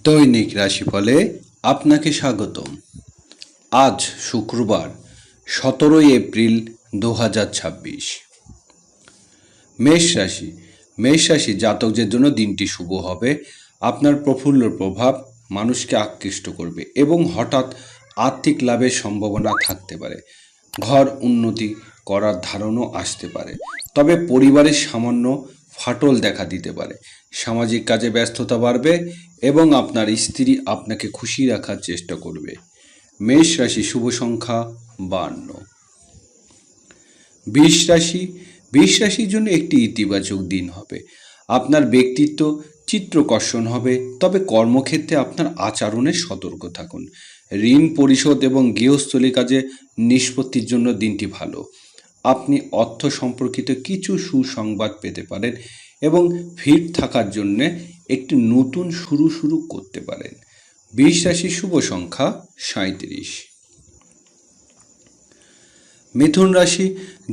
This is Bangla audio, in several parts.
দৈনিক রাশিফলে আপনাকে স্বাগতম। আজ শুক্রবার 17 এপ্রিল 2026। মেষ রাশি জাতকদের জন্য দিনটি শুভ হবে। আপনার প্রফুল্ল প্রভাব মানুষকে আকৃষ্ট করবে এবং হঠাৎ আর্থিক লাভের সম্ভাবনা থাকতে পারে। ঘর উন্নতি করার ধারণও আসতে পারে, তবে পরিবারের সামান্য ফাটল দেখা দিতে পারে। সামাজিক কাজে ব্যস্ততা বাড়বে এবং আপনার স্ত্রী আপনাকে খুশি রাখার চেষ্টা করবে। মেষ রাশি শুভ সংখ্যা 52। বৃষ রাশির জন্য একটি ইতিবাচক দিন হবে। আপনার ব্যক্তিত্ব চিত্রকর্ষণ হবে, তবে কর্মক্ষেত্রে আপনার আচরণে সতর্ক থাকুন। ঋণ পরিশোধ এবং গৃহস্থলী কাজে নিষ্পত্তির জন্য দিনটি ভালো। আপনি অর্থ সম্পর্কিত কিছু সুসংবাদ পেতে পারেন এবং ফিট থাকার জন্য একটি নতুন শুরু করতে পারেন। বৃষ রাশির শুভ সংখ্যা 37। মিথুন রাশি,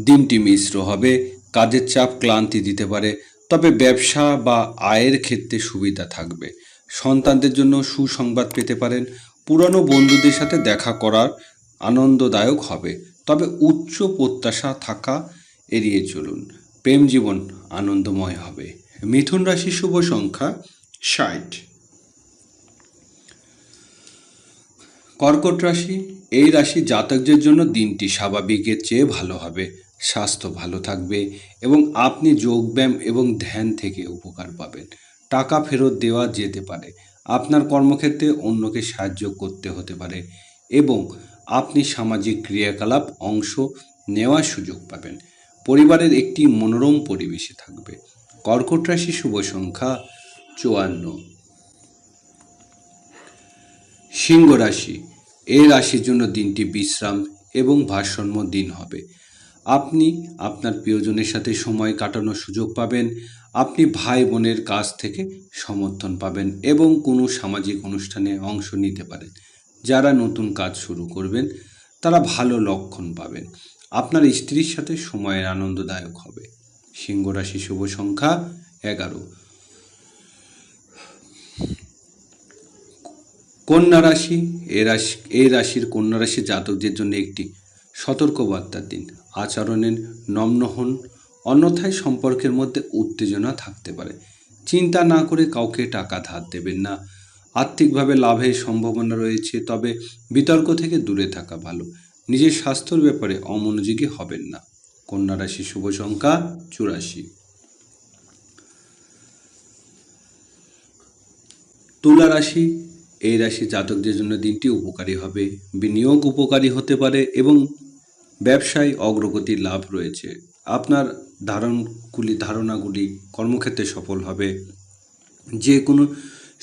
দিনটি মিশ্র হবে। কাজের চাপ ক্লান্তি দিতে পারে, তবে ব্যবসা বা আয়ের ক্ষেত্রে সুবিধা থাকবে। সন্তানদের জন্য সুসংবাদ পেতে পারেন। পুরানো বন্ধুদের সাথে দেখা করার আনন্দদায়ক হবে, তবে উচ্চ প্রত্যাশা থাকা এড়িয়ে চলুন। প্রেম জীবন আনন্দময় হবে। মিথুন রাশির শুভ সংখ্যা 60। কর্কট রাশি, এই রাশি জাতকদের জন্য দিনটি স্বাভাবিকের চেয়ে ভালো হবে। স্বাস্থ্য ভালো থাকবে এবং আপনি যোগব্যায়াম এবং ধ্যান থেকে উপকার পাবেন। টাকা ফেরত দেওয়া যেতে পারে। আপনার কর্মক্ষেত্রে অন্যকে সাহায্য করতে হতে পারে এবং আপনি সামাজিক ক্রিয়াকলাপ অংশ নেওয়ার সুযোগ পাবেন। পরিবারের একটি মনোরম পরিবেশে থাকবে। কর্কট রাশি শুভ সংখ্যা 54। সিংহ রাশি, এই রাশির জন্য দিনটি বিশ্রাম এবং ভারসাম্য দিন হবে। আপনি আপনার প্রিয়জনের সাথে সময় কাটানোর সুযোগ পাবেন। আপনি ভাই বোনের কাছ থেকে সমর্থন পাবেন এবং কোনো সামাজিক অনুষ্ঠানে অংশ নিতে পারেন। যারা নতুন কাজ শুরু করবেন তারা ভালো লক্ষণ পাবেন। আপনার স্ত্রীর সাথে সময়ের আনন্দদায়ক হবে। সিংহ রাশি শুভ সংখ্যা 11। কন্যা রাশি, এই রাশির কন্যা রাশির জাতকদের জন্য একটি সতর্কবার্তার দিন। আচরণের নম্র হন, অন্যথায় সম্পর্কের মধ্যে উত্তেজনা থাকতে পারে। চিন্তা না করে কাউকে টাকা ধার দেবেন না। আর্থিকভাবে লাভের সম্ভাবনা রয়েছে, তবে বিতর্ক থেকে দূরে থাকা ভালো। নিজের স্বাস্থ্যের ব্যাপারে অমনোযোগী হবেন না। কন্যা রাশি শুভ সংখ্যা 84। তুলা রাশি, এই রাশি জাতকদের জন্য দিনটি উপকারী হবে। বিনিয়োগ উপকারী হতে পারে এবং ব্যবসায় অগ্রগতির লাভ রয়েছে। আপনার ধারণাগুলি কর্মক্ষেত্রে সফল হবে। যে কোনো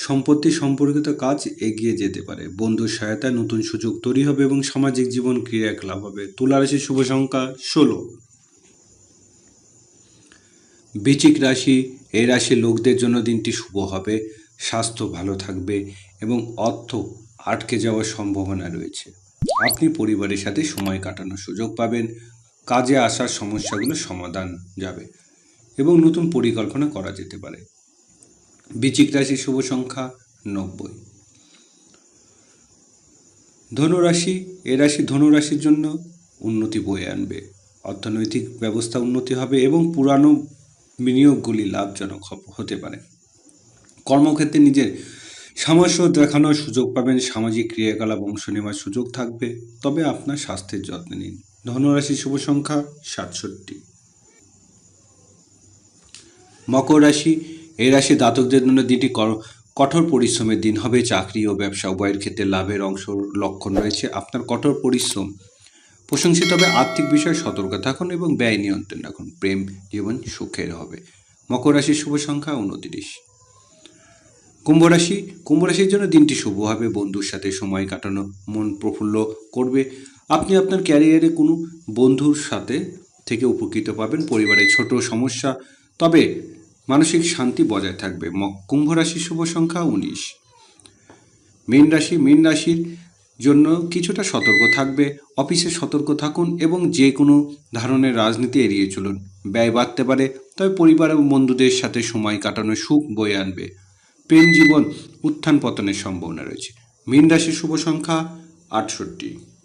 সম্পত্তি সম্পর্কিত কাজ এগিয়ে যেতে পারে। বন্ধুর সহায়তায় নতুন সুযোগ তৈরি হবে এবং সামাজিক জীবন ক্রিয়াকলাপ হবে। তুলা রাশির শুভ সংখ্যা 16। বৃশ্চিক রাশি, এই রাশির লোকদের জন্য দিনটি শুভ হবে। স্বাস্থ্য ভালো থাকবে এবং অর্থ আটকে যাওয়ার সম্ভাবনা রয়েছে। আপনি পরিবারের সাথে সময় কাটানোর সুযোগ পাবেন। কাজে আসার সমস্যাগুলো সমাধান যাবে এবং নতুন পরিকল্পনা করা যেতে পারে। বৃশ্চিক রাশির শুভ সংখ্যা 90। ধনুরাশি, এ রাশি ধনুরাশির জন্য উন্নতি বয়ে আনবে। অর্থনৈতিক ব্যবস্থা উন্নতি হবে এবং পুরানো বিনিয়োগগুলি লাভজনক হতে পারে। কর্মক্ষেত্রে নিজের সামর্থ্য দেখানোর সুযোগ পাবেন। সামাজিক ক্রিয়াকলাপ অংশ নেওয়ার সুযোগ থাকবে, তবে আপনার স্বাস্থ্যের যত্ন নিন। ধনুরাশির শুভ সংখ্যা 67। মকর রাশি, এই রাশি জাতকদের জন্য দিনটি কঠোর পরিশ্রমের দিন হবে। চাকরি ও ব্যবসা উভয়ের ক্ষেত্রে লাভের অংশ লক্ষণ রয়েছে। আপনার কঠোর পরিশ্রম প্রশংসিত হবে। আর্থিক বিষয়ে সতর্ক থাকুন এবং ব্যয় নিয়ন্ত্রণ রাখুন। প্রেম জীবন সুখের হবে। মকর রাশির শুভ সংখ্যা 29। কুম্ভ রাশির জন্য দিনটি শুভ হবে। বন্ধুর সাথে সময় কাটানো মন প্রফুল্ল করবে। আপনি আপনার ক্যারিয়ারে কোনো বন্ধুর সাথে থেকে উপকৃত পাবেন। পরিবারের ছোট সমস্যা, তবে মানসিক শান্তি বজায় থাকবে। কুম্ভ রাশির শুভ সংখ্যা 19। মীন রাশির জন্য কিছুটা সতর্ক থাকবে। অফিসে সতর্ক থাকুন এবং যে কোনো ধরনের রাজনীতি এড়িয়ে চলুন। ব্যয় বাড়তে পারে, তবে পরিবার এবং বন্ধুদের সাথে সময় কাটানো সুখ বয়ে আনবে। প্রেম জীবন উত্থান পতনের সম্ভাবনা রয়েছে। মীন রাশির শুভ সংখ্যা 68।